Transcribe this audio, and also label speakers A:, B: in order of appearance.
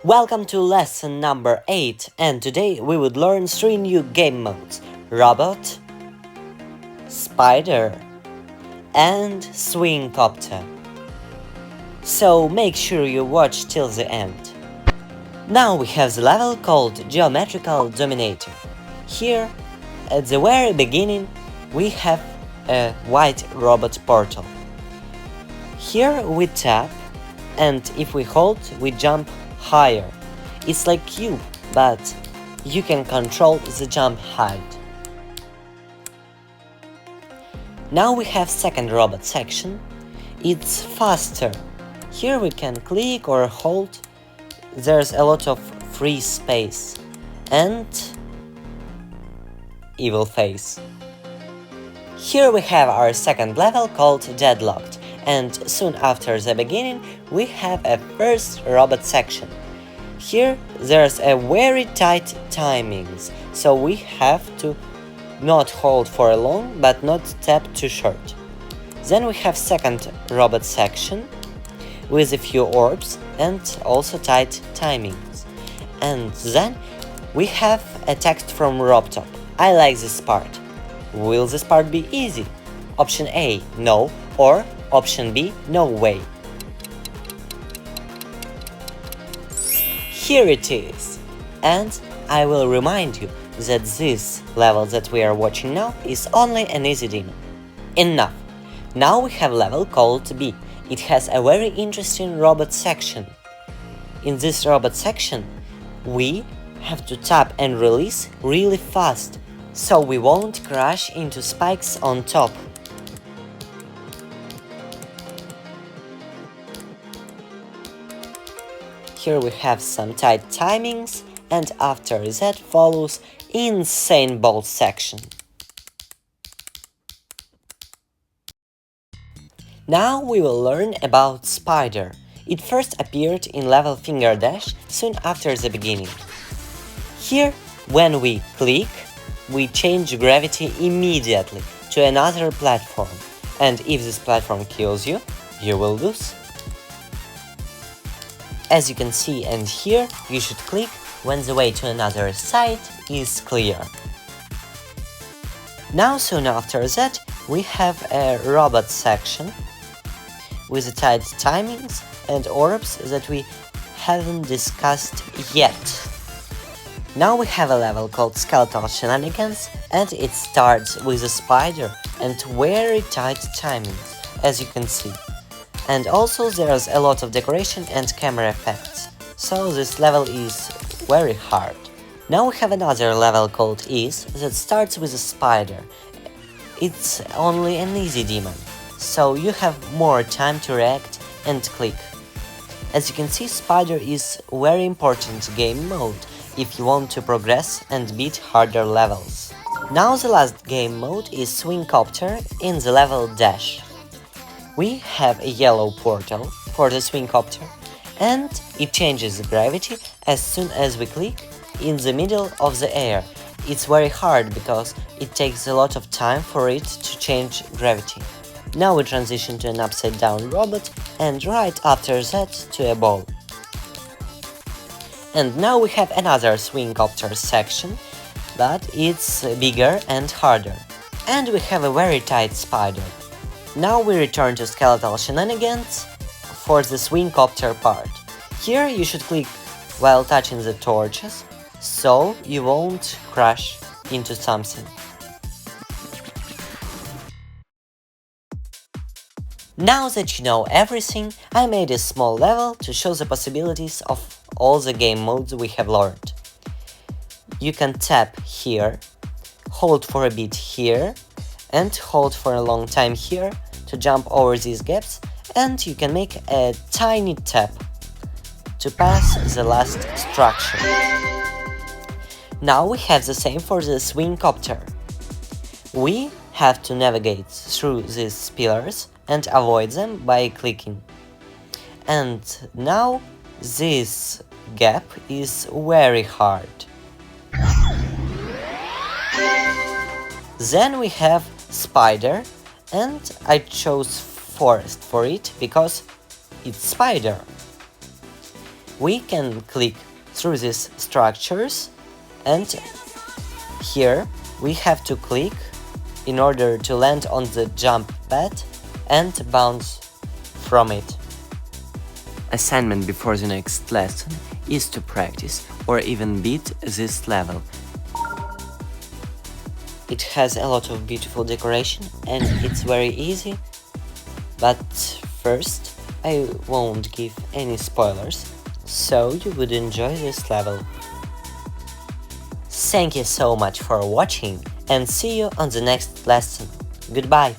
A: Welcome to lesson number 8, and today we would learn 3 new game modes: Robot, Spider, and Swing Copter. So make sure you watch till the end. Now we have the level called Geometrical Dominator. Here, at the very beginning, we have a white robot portal. Here we tap, and if we hold, we jump higher. It's like cube, but you can control the jump height. Now we have second robot section. It's faster. Here we can click or hold. There's a lot of free space and evil face. Here we have our second level called Deadlocked, and soon after the beginning we have a first robot section. Here there's a very tight timings, so we have to not hold for long but not tap too short. Then we have second robot section with a few orbs and also tight timings. And then we have a text from RobTop. I like this part. Will this part be easy? Option A, no, or Option B, no way. Here it is. And I will remind you that this level that we are watching now is only an easy demo. Enough. Now we have level called B. It has a very interesting robot section. In this robot section, we have to tap and release really fast, so we won't crash into spikes on top. Here we have some tight timings, and after that follows insane ball section. Now we will learn about Spider. It first appeared in level Finger Dash soon after the beginning. Here, when we click, we change gravity immediately to another platform, and if this platform kills you, you will lose. As you can see and hear, you should click when the way to another side is clear. Now soon after that, we have a robot section with the tight timings and orbs that we haven't discussed yet. Now we have a level called Skeletal Shenanigans, and it starts with a spider and very tight timings, as you can see. And also there's a lot of decoration and camera effects, so this level is very hard. Now we have another level called Ease that starts with a spider. It's only an easy demon, so you have more time to react and click. As you can see, Spider is a very important game mode if you want to progress and beat harder levels. Now the last game mode is Swing Copter in the level Dash. We have a yellow portal for the Swing Copter, and it changes the gravity as soon as we click in the middle of the air. It's very hard because it takes a lot of time for it to change gravity. Now we transition to an upside down robot, and right after that to a ball. And now we have another Swing Copter section, but it's bigger and harder. And we have a very tight spider. Now we return to Skeletal Shenanigans for the Swing Copter part. Here you should click while touching the torches, so you won't crash into something. Now that you know everything, I made a small level to show the possibilities of all the game modes we have learned. You can tap here, hold for a bit here, and hold for a long time here to jump over these gaps, and you can make a tiny tap to pass the last structure. Now we have the same for the Swing Copter. We have to navigate through these pillars and avoid them by clicking. And now this gap is very hard. Then we have Spider, and I chose Forest for it because it's Spider. We can click through these structures, and here we have to click in order to land on the jump pad and bounce from it. Assignment before the next lesson is to practice or even beat this level. It has a lot of beautiful decoration and it's very easy, but first I won't give any spoilers, so you would enjoy this level. Thank you so much for watching and see you on the next lesson. Goodbye!